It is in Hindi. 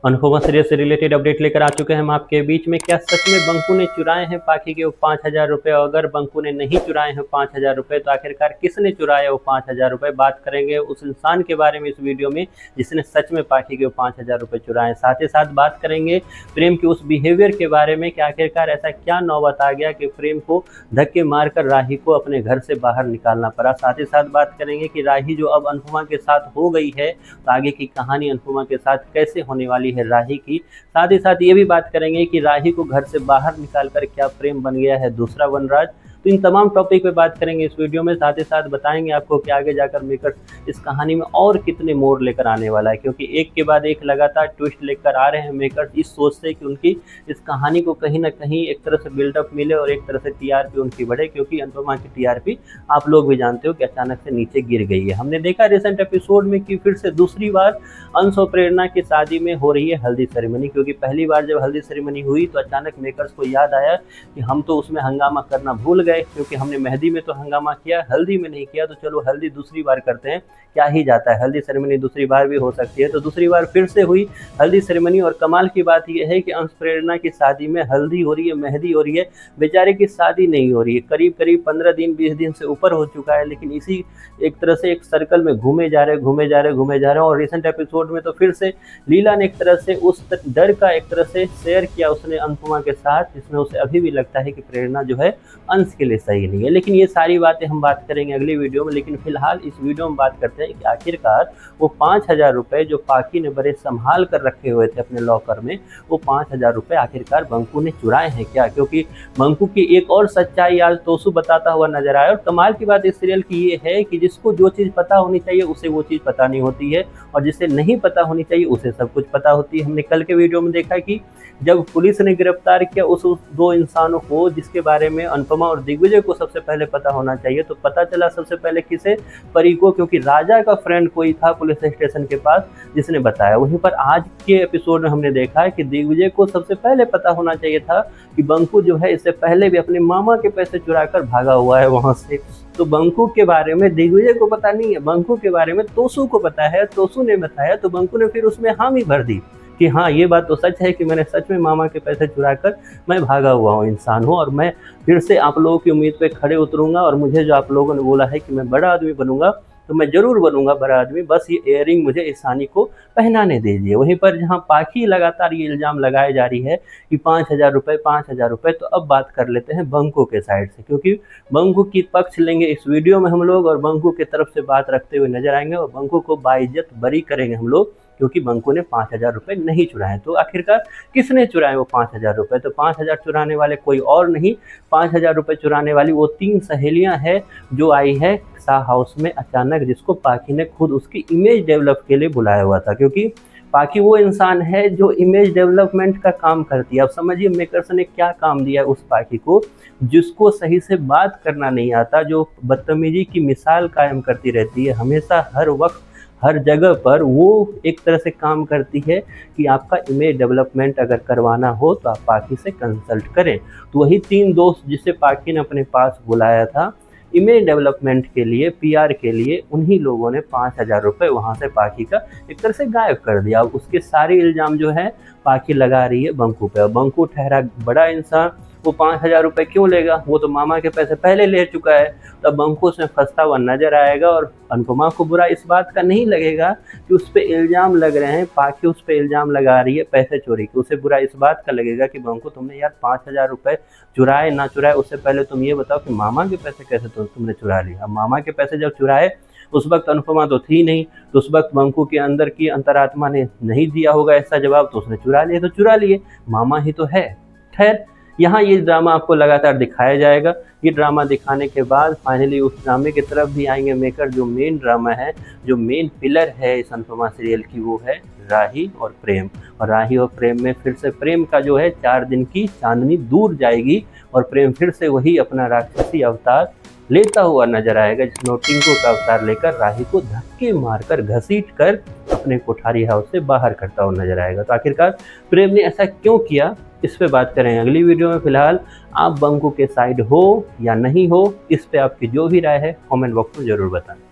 अनुपमा सीरियल से रिलेटेड अपडेट लेकर आ चुके हैं हम आपके बीच में। क्या सच में बंकू ने चुराए हैं पाखी के वो 5,000 रुपये? अगर बंकू ने नहीं चुराए हैं 5,000 रुपये तो आखिरकार किसने चुराए वो 5,000 रुपये? बात करेंगे उस इंसान के बारे में इस वीडियो में जिसने सच में पाखी के वो 5,000 रुपये चुराए। साथ ही साथ बात करेंगे प्रेम के उस बिहेवियर के बारे में कि आखिरकार ऐसा क्या नौबत आ गया कि प्रेम को धक्के मारकर राही को अपने घर से बाहर निकालना पड़ा। साथ ही साथ बात करेंगे कि राही जो अब अनुपमा के साथ हो गई है तो आगे की कहानी अनुपमा के साथ कैसे होने वाली है राही की। साथ ही साथ ये भी बात करेंगे कि राही को घर से बाहर निकालकर क्या प्रेम बन गया है दूसरा वनराज। तो इन तमाम टॉपिक पे बात करेंगे इस वीडियो में। साथ ही साथ बताएंगे आपको कि आगे जाकर मेकर्स इस कहानी में और कितने मोड़ लेकर आने वाला है, क्योंकि एक के बाद एक लगातार ट्विस्ट लेकर आ रहे हैं मेकर्स इस सोच से कि उनकी इस कहानी को कहीं ना कहीं एक तरह से बिल्डअप मिले और एक तरह से टीआरपी उनकी बढ़े, क्योंकि अनुपमा की टीआरपी आप लोग भी जानते हो कि अचानक से नीचे गिर गई है। हमने देखा रिसेंट एपिसोड में कि फिर से दूसरी बार अंश और प्रेरणा की शादी में हो रही है हल्दी सेरेमनी, क्योंकि पहली बार जब हल्दी सेरेमनी हुई तो अचानक मेकर्स को याद आया कि हम तो उसमें हंगामा करना भूल गए, क्योंकि हमने मेहंदी में तो हंगामा किया, हल्दी में नहीं किया, तो चलो हल्दी दूसरी बार करते हैं, क्या ही जाता है, हल्दी सेरेमनी दूसरी बार भी हो सकती है। तो दूसरी बार फिर से हुई हल्दी सेरेमनी और कमाल की बात यह है कि अंश प्रेरणा की शादी में हल्दी हो रही है, मेहंदी हो रही है, बेचारे की शादी नहीं हो रही है। करीब करीब 15 दिन 20 दिन से ऊपर हो चुका है, लेकिन इसी एक तरह से एक सर्कल में घूमे जा रहे और रिसेंट एपिसोड में तो फिर से लीला ने एक तरह से उस डर का एक तरह से शेयर किया उसने अनुपमा के साथ, जिसमें उसे अभी भी लगता है कि प्रेरणा जो है अंश के लिए सही नहीं है। लेकिन ये सारी बातें हम बात करेंगे अगली वीडियो में। लेकिन फिलहाल इस वीडियो में बात करते हैं कि आखिरकार वो 5,000 रुपये जो पाखी ने बड़े संभाल कर रखे हुए थे अपने लॉकर में, वो 5,000 रुपये आखिरकार बंकू ने चुराए हैं क्या? क्योंकि बंकू की एक और सच्चाई आज तोसू बताता हुआ नजर आया। और कमाल की बात इस सीरियल की ये है कि जिसको जो चीज़ पता होनी चाहिए उसे वो चीज़ पता नहीं होती है, और जिसे नहीं पता होनी चाहिए उसे सब कुछ पता होती है। हमने कल के वीडियो में देखा कि जब पुलिस ने गिरफ्तार किया उस दो इंसानों को जिसके बारे में अनुपमा और दिग्विजय को सबसे पहले पता होना चाहिए, तो पता चला सबसे पहले किसे? परी को, क्योंकि राजा का फ्रेंड कोई था पुलिस स्टेशन के पास जिसने बताया। वहीं पर आज के एपिसोड में हमने देखा है कि दिग्विजय को सबसे पहले पता होना चाहिए था कि बंकू जो है इससे पहले भी अपने मामा के पैसे चुराकर भागा हुआ है वहां से। तो बंकू के बारे में दिग्विजय को पता नहीं है, बंकू के बारे में तोसू को पता है, तोसू ने बताया, तो बंकू ने फिर उसमें हामी भर दी कि हाँ ये बात तो सच है कि मैंने सच में मामा के पैसे चुराकर मैं भागा हुआ हूँ इंसान हूँ, और मैं फिर से आप लोगों की उम्मीद पे खड़े उतरूंगा, और मुझे जो आप लोगों ने बोला है कि मैं बड़ा आदमी बनूंगा तो मैं जरूर बनूंगा बड़ा आदमी, बस ये इयररिंग मुझे ईशानी को पहनाने दीजिए। वहीं पर जहां पाखी लगातार ये इल्ज़ाम लगाए जा रही है कि 5,000 रुपये 5,000 रुपये, तो अब बात कर लेते हैं बंकू के साइड से, क्योंकि बंकू की पक्ष लेंगे इस वीडियो में हम लोग और बंकू की तरफ से बात रखते हुए नजर आएंगे और बंकू को बाइज्जत बरी करेंगे हम लोग, क्योंकि बंकू ने 5,000 रुपये नहीं चुराए। तो आखिरकार किसने चुराए वो 5,000 रुपये? तो 5,000 चुराने वाले कोई और नहीं, 5,000 रुपये चुराने वाली वो 3 सहेलियां हैं जो आई है शाह हाउस में अचानक, जिसको पाखी ने खुद उसकी इमेज डेवलप के लिए बुलाया हुआ था, क्योंकि पाखी वो इंसान है जो इमेज डेवलपमेंट का काम करती है। अब समझिए मेकर्स ने क्या काम दिया उस पाखी को, जिसको सही से बात करना नहीं आता, जो बदतमीजी की मिसाल कायम करती रहती है हमेशा हर वक्त हर जगह पर। वो एक तरह से काम करती है कि आपका इमेज डेवलपमेंट अगर करवाना हो तो आप पाखी से कंसल्ट करें। तो वही 3 दोस्त जिसे पाखी ने अपने पास बुलाया था इमेज डेवलपमेंट के लिए, पीआर के लिए, उन्हीं लोगों ने 5,000 रुपये वहाँ से पाखी का एक तरह से गायब कर दिया। अब उसके सारे इल्ज़ाम जो है पाखी लगा रही है बंकू पे। बंकू ठहरा बड़ा इंसान, वो 5,000 रुपये क्यों लेगा? वो तो मामा के पैसे पहले ले चुका है। तब बंकू उसमें फंसता हुआ नजर आएगा और अनुपमा को बुरा इस बात का नहीं लगेगा कि उस पर इल्ज़ाम लग रहे हैं, पाखी उस पर इल्ज़ाम लगा रही है पैसे चोरी के। उसे बुरा इस बात का लगेगा कि बंकू तुमने यार 5,000 रुपये चुराए ना चुराए, उससे पहले तुम ये बताओ कि मामा के पैसे कैसे तुमने चुरा लिए। अब मामा के पैसे जब चुराए उस वक्त अनुपमा तो थी नहीं, तो उस वक्त बंकू के अंदर की अंतरात्मा ने नहीं दिया होगा ऐसा जवाब, तो उसने चुरा लिए, तो चुरा लिए, मामा ही तो है। खैर यहाँ ये ड्रामा आपको लगातार दिखाया जाएगा। ये ड्रामा दिखाने के बाद फाइनली उस ड्रामे की तरफ भी आएंगे मेकर। जो मेन ड्रामा है, जो मेन पिलर है इस अनुपमा सीरियल की, वो है राही और प्रेम। और राही और प्रेम में फिर से प्रेम का जो है 4 दिन की चांदनी दूर जाएगी और प्रेम फिर से वही अपना राक्षसी अवतार लेता हुआ नजर आएगा, जिसमें टिंकू का अवतार लेकर राही को धक्के मारकर घसीट कर अपने कोठारी हाउस से बाहर करता हुआ नजर आएगा। तो आखिरकार प्रेम ने ऐसा क्यों किया, इस पे बात करें अगली वीडियो में। फिलहाल आप बंकू के साइड हो या नहीं हो, इस पे आपकी जो भी राय है कमेंट बॉक्स में जरूर बताएं।